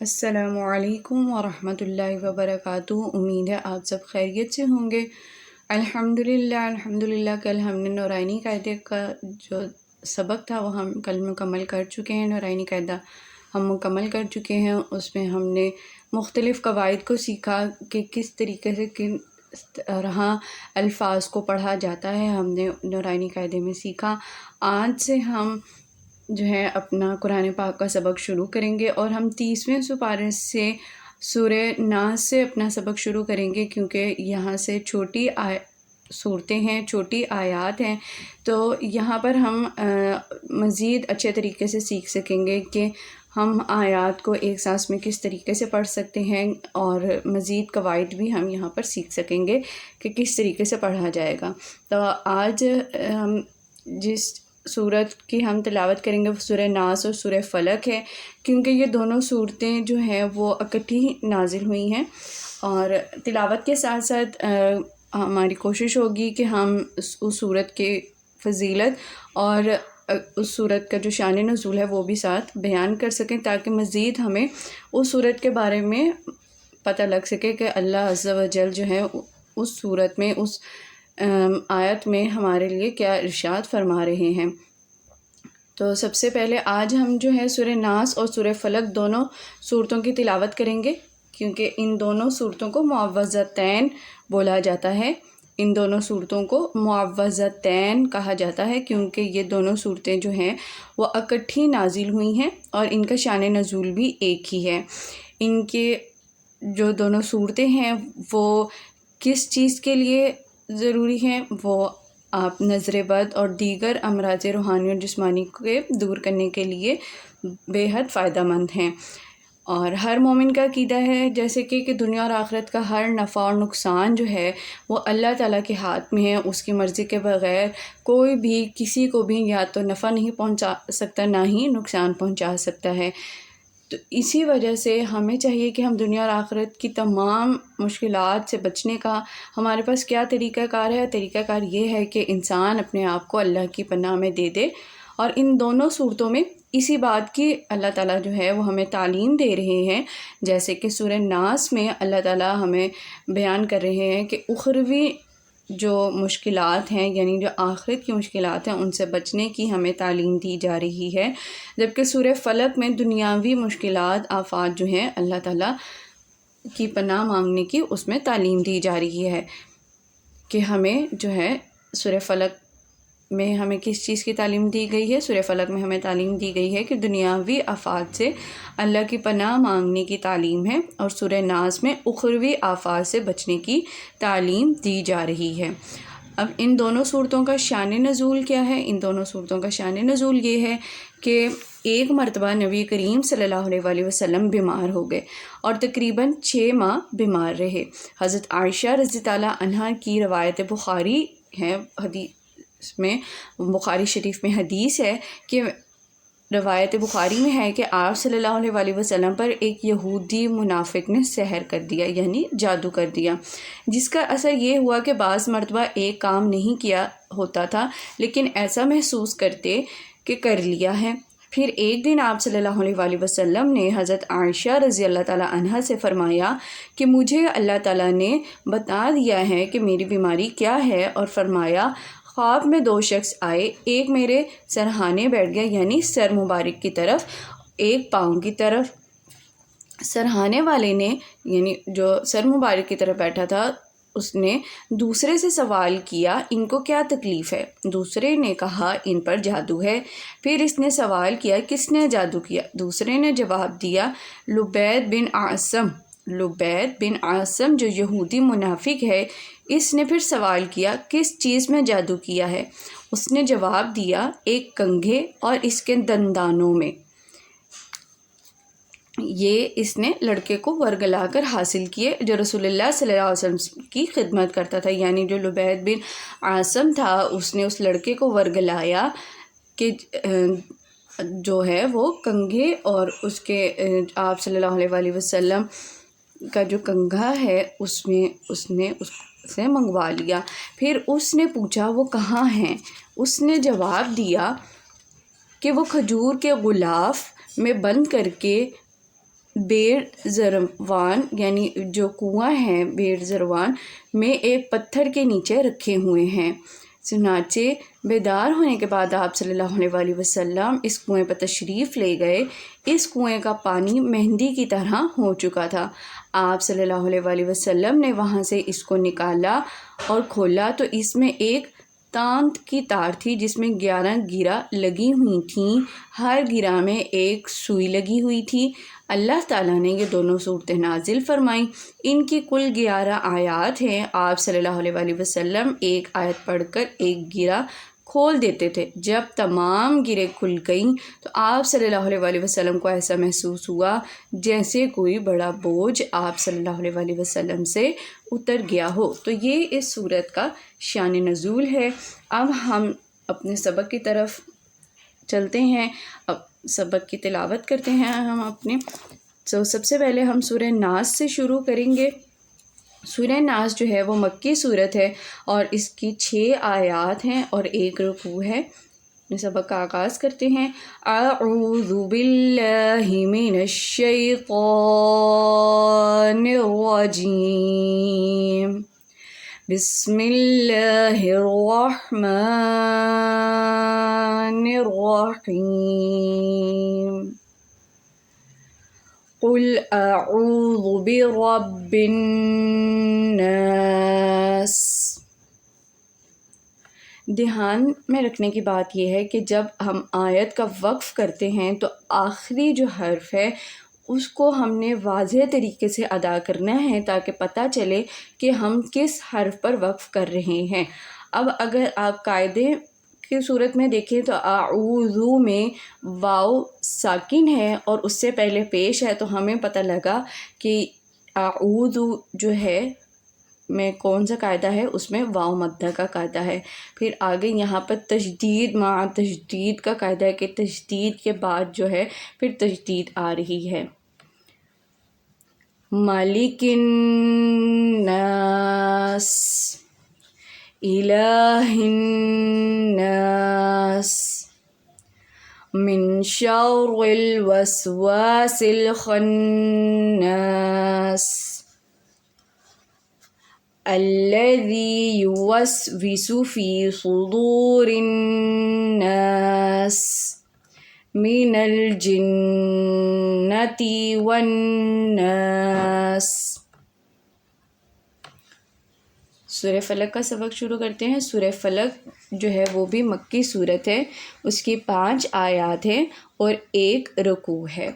السلام علیکم ورحمۃ اللہ وبرکاتہ۔ امید ہے آپ سب خیریت سے ہوں گے۔ الحمدللہ کل ہم نے نورانی قاعدے کا جو سبق تھا وہ ہم کل مکمل کر چکے ہیں۔ نورانی قاعدہ ہم مکمل کر چکے ہیں۔ اس میں ہم نے مختلف قواعد کو سیکھا کہ کس طریقے سے کن طرح الفاظ کو پڑھا جاتا ہے، ہم نے نورانی قاعدے میں سیکھا۔ آج سے ہم جو ہے اپنا قرآن پاک کا سبق شروع کریں گے، اور ہم 30ویں سپارے سے سورہ ناس سے اپنا سبق شروع کریں گے، کیونکہ یہاں سے چھوٹی صورتیں ہیں، چھوٹی آیات ہیں، تو یہاں پر ہم مزید اچھے طریقے سے سیکھ سکیں گے کہ ہم آیات کو ایک سانس میں کس طریقے سے پڑھ سکتے ہیں، اور مزید قواعد بھی ہم یہاں پر سیکھ سکیں گے کہ کس طریقے سے پڑھا جائے گا۔ تو آج ہم جس سورت کی ہم تلاوت کریں گے وہ سورہ ناس اور سورہ فلق ہے، کیونکہ یہ دونوں صورتیں جو ہیں وہ اکٹھی نازل ہوئی ہیں، اور تلاوت کے ساتھ ساتھ ہماری کوشش ہوگی کہ ہم اس صورت کی فضیلت اور اس صورت کا جو شان نزول ہے وہ بھی ساتھ بیان کر سکیں، تاکہ مزید ہمیں اس صورت کے بارے میں پتہ لگ سکے کہ اللہ عز و جل جو ہے اس صورت میں، اس آیت میں ہمارے لیے کیا ارشاد فرما رہے ہیں۔ تو سب سے پہلے آج ہم جو ہے سورہ ناس اور سورہ فلق دونوں صورتوں کی تلاوت کریں گے، کیونکہ ان دونوں صورتوں کو معوذتین بولا جاتا ہے۔ ان دونوں صورتوں کو معوذتین کہا جاتا ہے، کیونکہ یہ دونوں صورتیں جو ہیں وہ اکٹھی نازل ہوئی ہیں، اور ان کا شان نزول بھی ایک ہی ہے۔ ان کے جو دونوں صورتیں ہیں وہ کس چیز کے لیے ضروری ہیں، وہ آپ نظر بد اور دیگر امراض روحانی اور جسمانی کے دور کرنے کے لیے بے حد فائدہ مند ہیں، اور ہر مومن کا عقیدہ ہے جیسے کہ دنیا اور آخرت کا ہر نفع اور نقصان جو ہے وہ اللہ تعالیٰ کے ہاتھ میں ہے۔ اس کی مرضی کے بغیر کوئی بھی کسی کو بھی یا تو نفع نہیں پہنچا سکتا، نہ ہی نقصان پہنچا سکتا ہے۔ تو اسی وجہ سے ہمیں چاہیے کہ ہم دنیا اور آخرت کی تمام مشکلات سے بچنے کا ہمارے پاس کیا طریقہ کار ہے۔ طریقہ کار یہ ہے کہ انسان اپنے آپ کو اللہ کی پناہ میں دے دے، اور ان دونوں صورتوں میں اسی بات کی اللہ تعالیٰ جو ہے وہ ہمیں تعلیم دے رہے ہیں، جیسے کہ سورہ ناس میں اللہ تعالیٰ ہمیں بیان کر رہے ہیں کہ اخروی جو مشکلات ہیں، یعنی جو آخرت کی مشکلات ہیں، ان سے بچنے کی ہمیں تعلیم دی جا رہی ہے، جبکہ سورہ فلق میں دنیاوی مشکلات، آفات جو ہیں اللہ تعالیٰ کی پناہ مانگنے کی اس میں تعلیم دی جا رہی ہے، کہ ہمیں جو ہے سورہ فلق میں ہمیں کس چیز کی تعلیم دی گئی ہے۔ سورہ فلق میں ہمیں تعلیم دی گئی ہے کہ دنیاوی آفات سے اللہ کی پناہ مانگنے کی تعلیم ہے، اور سورہ ناس میں اخروی آفات سے بچنے کی تعلیم دی جا رہی ہے۔ اب ان دونوں صورتوں کا شان نزول کیا ہے؟ ان دونوں صورتوں کا شان نزول یہ ہے کہ ایک مرتبہ نبی کریم صلی اللہ علیہ وسلم بیمار ہو گئے، اور تقریباً 6 ماہ بیمار رہے۔ حضرت عائشہ رضی اللہ عنہا کی روایت بخاری ہے، حدیث میں، بخاری شریف میں حدیث ہے کہ روایت بخاری میں ہے کہ آپ صلی اللہ علیہ وسلم پر ایک یہودی منافق نے سحر کر دیا، یعنی جادو کر دیا، جس کا اثر یہ ہوا کہ بعض مرتبہ ایک کام نہیں کیا ہوتا تھا، لیکن ایسا محسوس کرتے کہ کر لیا ہے۔ پھر ایک دن آپ صلی اللہ علیہ وسلم نے حضرت عائشہ رضی اللہ تعالیٰ عنہا سے فرمایا کہ مجھے اللہ تعالیٰ نے بتا دیا ہے کہ میری بیماری کیا ہے، اور فرمایا خواب میں 2 شخص آئے، ایک میرے سرہانے بیٹھ گیا، یعنی سر مبارک کی طرف، ایک پاؤں کی طرف۔ سرہانے والے نے، یعنی جو سر مبارک کی طرف بیٹھا تھا، اس نے دوسرے سے سوال کیا ان کو کیا تکلیف ہے؟ دوسرے نے کہا ان پر جادو ہے۔ پھر اس نے سوال کیا کس نے جادو کیا؟ دوسرے نے جواب دیا لبید بن عاصم جو یہودی منافق ہے۔ اس نے پھر سوال کیا کس چیز میں جادو کیا ہے؟ اس نے جواب دیا ایک کنگھے اور اس کے دندانوں میں۔ یہ اس نے لڑکے کو ورگلا کر حاصل کیے جو رسول اللہ صلی اللہ علیہ وسلم کی خدمت کرتا تھا، یعنی جو لبید بن عاصم تھا، اس نے اس لڑکے کو ورگلایا کہ جو ہے وہ کنگھے اور اس کے آپ صلی اللہ علیہ وسلم کا جو کنگھا ہے اس میں اس نے اس سے منگوا لیا۔ پھر اس نے پوچھا وہ کہاں ہیں؟ اس نے جواب دیا کہ وہ کھجور کے غلاف میں بند کر کے بیر زروان یعنی جو کنواں ہے بیر زروان میں ایک پتھر کے نیچے رکھے ہوئے ہیں۔ چنانچہ بیدار ہونے کے بعد آپ صلی اللہ علیہ وآلہ وسلم اس کنویں پر تشریف لے گئے۔ اس کنویں کا پانی مہندی کی طرح ہو چکا تھا۔ آپ صلی اللہ علیہ وآلہ وسلم نے وہاں سے اس کو نکالا اور کھولا تو اس میں ایک تانت کی تار تھی جس میں 11 گرہ لگی ہوئی تھیں، ہر گرہ میں ایک سوئی لگی ہوئی تھی۔ اللہ تعالیٰ نے یہ دونوں صورتیں نازل فرمائیں۔ ان کی کل 11 آیات ہیں۔ آپ صلی اللہ علیہ وآلہ وسلم ایک آیت پڑھ کر ایک گرہ کھول دیتے تھے۔ جب تمام گرہیں کھل گئیں تو آپ صلی اللہ علیہ وآلہ وسلم کو ایسا محسوس ہوا جیسے کوئی بڑا بوجھ آپ صلی اللہ علیہ وآلہ وسلم سے اتر گیا ہو۔ تو یہ اس سورت کا شان نزول ہے۔ اب ہم اپنے سبق کی طرف چلتے ہیں، اب سبق کی تلاوت کرتے ہیں ہم اپنے۔ سب سے پہلے ہم سورہ ناس سے شروع کریں گے۔ سورہ ناس جو ہے وہ مکی صورت ہے اور اس کی 6 آیات ہیں اور 1 رکوع ہے۔ سبق کا آغاز کرتے ہیں۔ اعوذ باللہ من الشیطان الرجیم، بسم اللہ الرحمن الرحیم، قل اعوذ برب الناس۔ دھیان میں رکھنے کی بات یہ ہے کہ جب ہم آیت کا وقف کرتے ہیں تو آخری جو حرف ہے اس کو ہم نے واضح طریقے سے ادا کرنا ہے تاکہ پتہ چلے کہ ہم کس حرف پر وقف کر رہے ہیں۔ اب اگر آپ قاعدے کی صورت میں دیکھیں تو اعوذ میں واو ساکن ہے اور اس سے پہلے پیش ہے، تو ہمیں پتہ لگا کہ اعوذ جو ہے میں کون سا قاعدہ ہے، اس میں واو مدہ کا قاعدہ ہے۔ پھر آگے یہاں پر تشدید مع تشدید کا قاعدہ ہے کہ تشدید کے بعد جو ہے پھر تشدید آ رہی ہے۔ مالک الناس، الہ الناس، من شر الوسواس الخناس، الذي يوسوس في صدور الناس من الجنة والناس۔ سورہ فلق کا سبق شروع کرتے ہیں۔ سورہ فلق جو ہے وہ بھی مکی صورت ہے، اس کی 5 آیات ہیں اور 1 رکوع ہے۔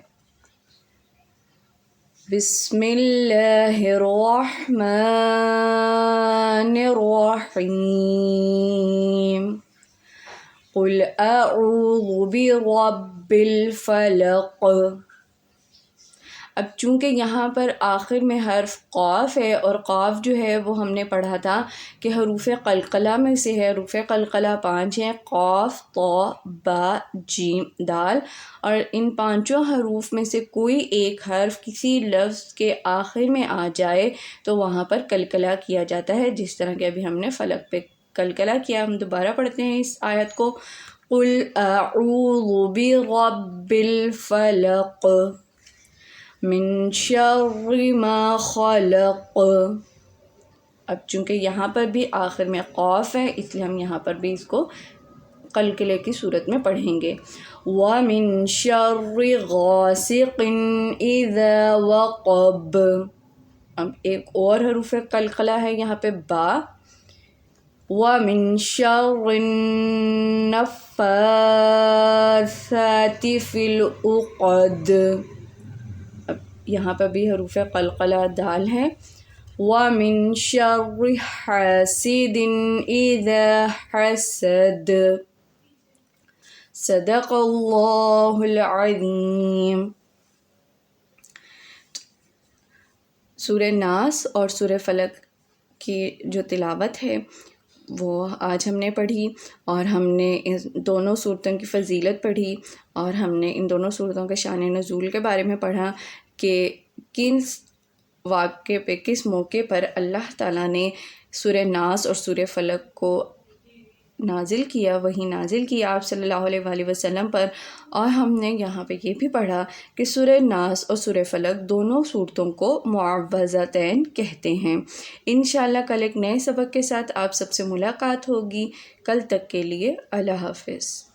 بسم اللہ الرحمن الرحیم، قل اعوذ برب الفلق۔ اب چونکہ یہاں پر آخر میں حرف قاف ہے اور قاف جو ہے وہ ہم نے پڑھا تھا کہ حروف قلقلہ میں سے ہے۔ حروف قلقلہ 5 ہیں، قاف، طا، با، جیم، دال، اور ان 5 حروف میں سے کوئی ایک حرف کسی لفظ کے آخر میں آ جائے تو وہاں پر قلقلہ کیا جاتا ہے، جس طرح کہ ابھی ہم نے فلق پہ قلقلہ کیا۔ ہم دوبارہ پڑھتے ہیں اس آیت کو۔ قل اعوذ برب الفلق، من شر ما خلق۔ اب چونکہ یہاں پر بھی آخر میں قاف ہے اس لیے ہم یہاں پر بھی اس کو قلقلے کی صورت میں پڑھیں گے۔ وَمِن شَرِّ غَاسِقٍ إِذَا وَقَبَ۔ اب ایک اور حروف قلقلہ ہے یہاں پہ با۔ وَمِن شَرِّ النَّفَّاثَاتِ فِي الْعُقَدِ۔ اب یہاں پہ بھی حروف قلقلہ دال ہے۔ وَمِن شَرِّ حَاسِدٍ إِذَا حَسَدَ۔ صدق اللہ العظیم۔ سورہ ناس اور سورہ فلق کی جو تلاوت ہے وہ آج ہم نے پڑھی اور ہم نے ان دونوں صورتوں کی فضیلت پڑھی اور ہم نے ان دونوں صورتوں کے شان نزول کے بارے میں پڑھا کہ کس واقعے پہ، کس موقع پر اللہ تعالیٰ نے سورہ ناس اور سورہ فلق کو نازل کیا، وہی نازل کیا آپ صلی اللہ علیہ وآلہ وسلم پر، اور ہم نے یہاں پہ یہ بھی پڑھا کہ سورہ ناس اور سورہ فلق دونوں صورتوں کو معوذتین کہتے ہیں۔ انشاءاللہ کل ایک نئے سبق کے ساتھ آپ سب سے ملاقات ہوگی۔ کل تک کے لیے اللہ حافظ۔